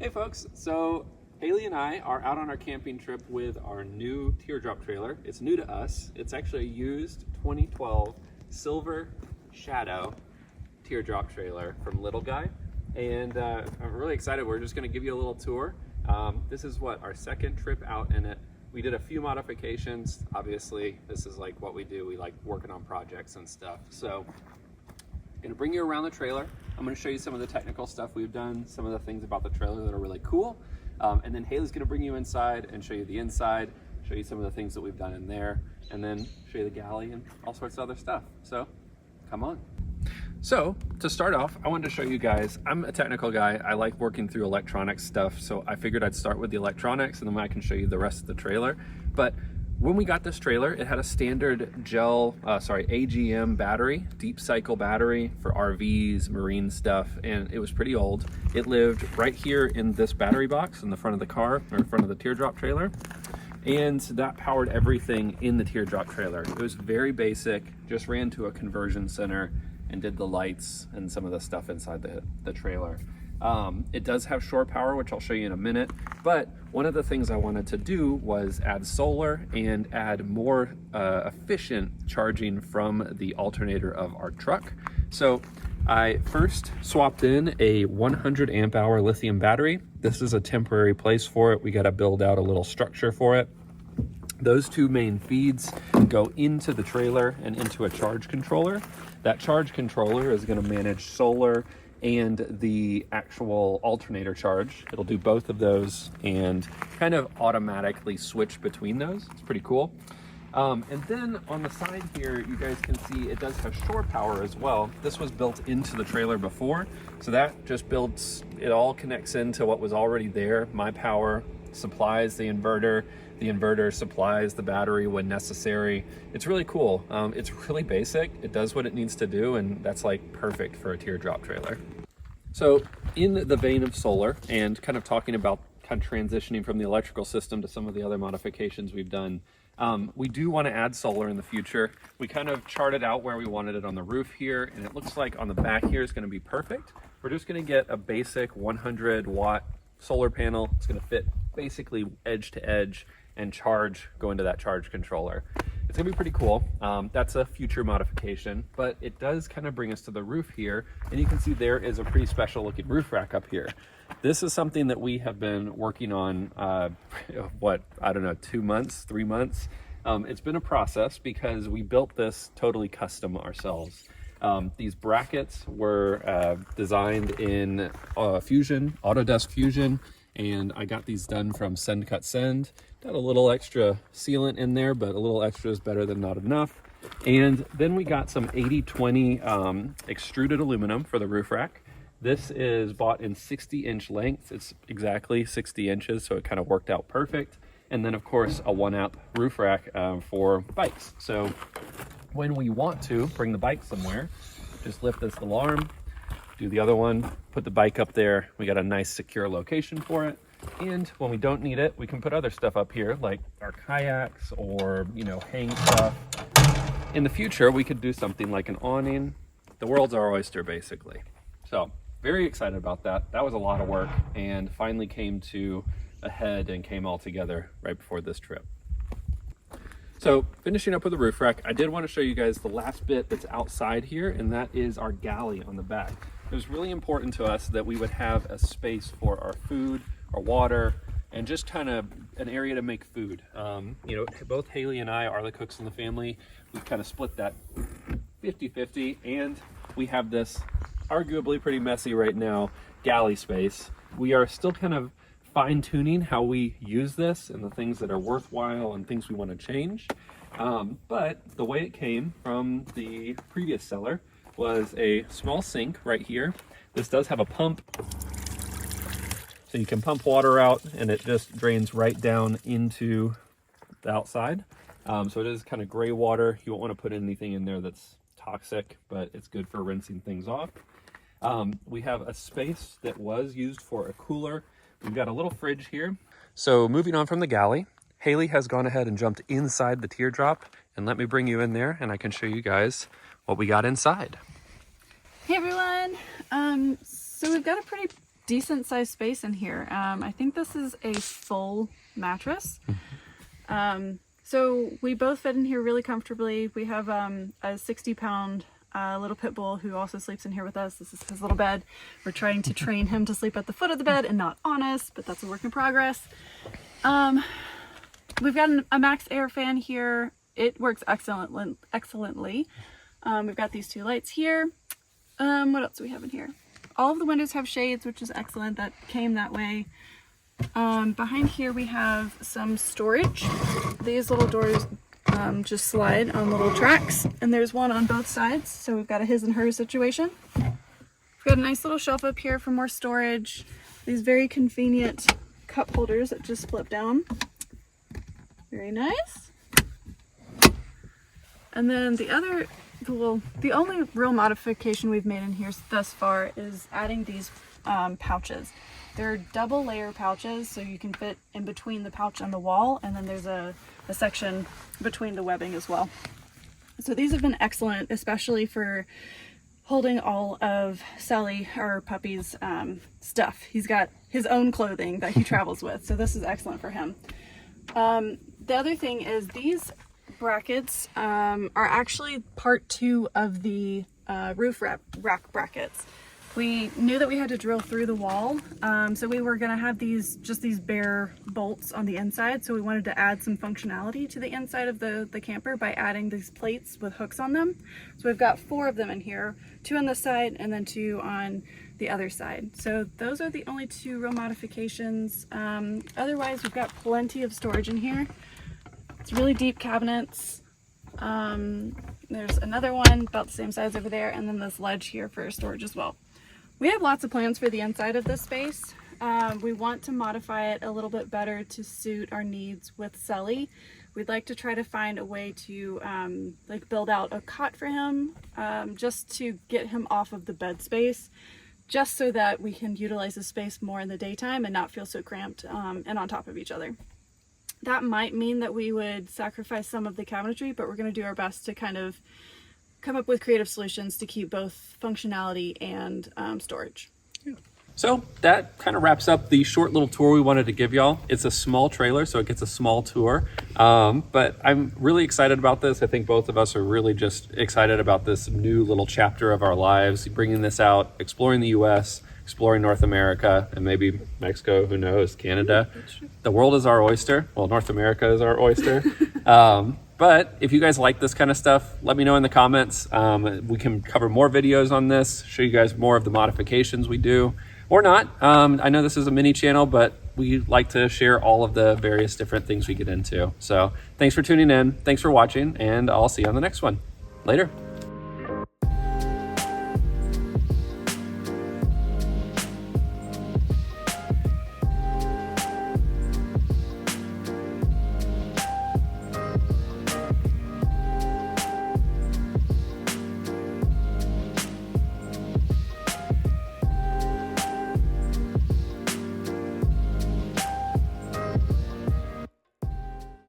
Hey folks, so Haley and I are out on our camping trip with our new Teardrop trailer. It's new to us. It's actually a used 2012 Silver Shadow Teardrop trailer from Little Guy. And I'm really excited. We're just gonna give you a little tour. This is our second trip out in it. We did a few modifications. Obviously, this is like what we do. We like working on projects and stuff. So I'm gonna bring you around the trailer. I'm gonna show you some of the technical stuff we've done, some of the things about the trailer that are really cool. And then Haley's gonna bring you inside and show you the inside, show you some of the things that we've done in there, and then show you the galley and all sorts of other stuff. So come on. So to start off, I wanted to show you guys, I'm a technical guy. I like working through electronic stuff. So I figured I'd start with the electronics and then I can show you the rest of the trailer. But when we got this trailer, it had a standard AGM battery, deep cycle battery for RVs, marine stuff, and it was pretty old. It lived right here in this battery box in the front of the car, or in front of the Teardrop trailer. And that powered everything in the Teardrop trailer. It was very basic, just ran to a conversion center and did the lights and some of the stuff inside the trailer. It does have shore power, which I'll show you in a minute, but one of the things I wanted to do was add solar and add more efficient charging from the alternator of our truck. So I first swapped in a 100 amp hour lithium battery. This is a temporary place for it. We got to build out a little structure for it. Those two main feeds go into the trailer and into a charge controller. That charge controller is going to manage solar and the actual alternator charge. It'll do both of those and kind of automatically switch between those. It's pretty cool. And then on the side here, you guys can see it does have shore power as well. This was built into the trailer before, so that just builds, it all connects into what was already there. My power supplies the inverter supplies the battery when necessary. It's really cool. It's really basic. It does what it needs to do, and that's like perfect for a Teardrop trailer. So in the vein of solar and kind of talking about transitioning from the electrical system to some of the other modifications we've done, we do want to add solar in the future. We kind of charted out where we wanted it on the roof here, and it looks like on the back here is going to be perfect. We're just going to get a basic 100 watt solar panel. It's going to fit basically edge to edge and go into that charge controller. It's gonna be pretty cool. That's a future modification, but it does kind of bring us to the roof here, and you can see there is a pretty special looking roof rack up here. This is something that we have been working on, I don't know, 2 months, 3 months. It's been a process because we built this totally custom ourselves. These brackets were designed in Autodesk Fusion, and I got these done from Send Cut Send. Got a little extra sealant in there, but a little extra is better than not enough. And then we got some 80/20 extruded aluminum for the roof rack. This is bought in 60-inch lengths. It's exactly 60 inches, so it kind of worked out perfect. And then of course a 1-amp roof rack for bikes. So when we want to bring the bike somewhere, just lift this alarm, do the other one, put the bike up there. We got a nice secure location for it. And when we don't need it, we can put other stuff up here, like our kayaks or, hang stuff. In the future, we could do something like an awning. The world's our oyster, basically. So very excited about that. That was a lot of work and finally came to a head and came all together right before this trip. So finishing up with the roof rack, I did want to show you guys the last bit that's outside here, and that is our galley on the back. It was really important to us that we would have a space for our food, our water, and just kind of an area to make food. Both Haley and I are the cooks in the family. We've kind of split that 50-50, and we have this arguably pretty messy right now galley space. We are still kind of fine-tuning how we use this and the things that are worthwhile and things we want to change. But the way it came from the previous seller was a small sink right here. This does have a pump, so you can pump water out and it just drains right down into the outside. So it is kind of gray water. You won't want to put anything in there that's toxic, but it's good for rinsing things off. We have a space that was used for a cooler. We've got a little fridge here. So moving on from the galley, Haley has gone ahead and jumped inside the Teardrop, and let me bring you in there and I can show you guys what we got inside. Hey everyone. So we've got a pretty decent sized space in here. I think this is a full mattress. So we both fit in here really comfortably. We have a 60-pound little pit bull who also sleeps in here with us. This is his little bed. We're trying to train him to sleep at the foot of the bed and not on us, but that's a work in progress. We've got a max air fan here. It works excellently. We've got these two lights here. What else do we have in here? All of the windows have shades, which is excellent. That came that way. Behind here we have some storage. These little doors just slide on little tracks, and there's one on both sides, so we've got a his and her situation. We've got a nice little shelf up here for more storage. These very convenient cup holders that just flip down. Very nice. And then the only real modification we've made in here thus far is adding these pouches. They're double layer pouches, so you can fit in between the pouch and the wall, and then there's a section between the webbing as well. So these have been excellent, especially for holding all of Sally, our puppy's stuff. He's got his own clothing that he travels with, so this is excellent for him. The other thing is these brackets are actually part 2 of the roof rack brackets. We knew that we had to drill through the wall, so we were going to have these bare bolts on the inside, so we wanted to add some functionality to the inside of the camper by adding these plates with hooks on them. So we've got 4 of them in here, 2 on this side and then 2 on the other side. So those are the only 2 real modifications. Otherwise, we've got plenty of storage in here. It's really deep cabinets. There's another one about the same size over there, and then this ledge here for storage as well. We have lots of plans for the inside of this space. We want to modify it a little bit better to suit our needs with Sully. We'd like to try to find a way to like build out a cot for him, just to get him off of the bed space, just so that we can utilize the space more in the daytime and not feel so cramped and on top of each other. That might mean that we would sacrifice some of the cabinetry, but we're going to do our best to kind of come up with creative solutions to keep both functionality and storage. So that kind of wraps up the short little tour we wanted to give y'all. It's a small trailer, so it gets a small tour. But I'm really excited about this. I think both of us are really just excited about this new little chapter of our lives, bringing this out, exploring the US, exploring North America, and maybe Mexico, who knows, Canada. The world is our oyster. Well, North America is our oyster. But if you guys like this kind of stuff, let me know in the comments. We can cover more videos on this, show you guys more of the modifications we do, or not. I know this is a mini channel, but we like to share all of the various different things we get into. So thanks for tuning in. Thanks for watching, and I'll see you on the next one. Later.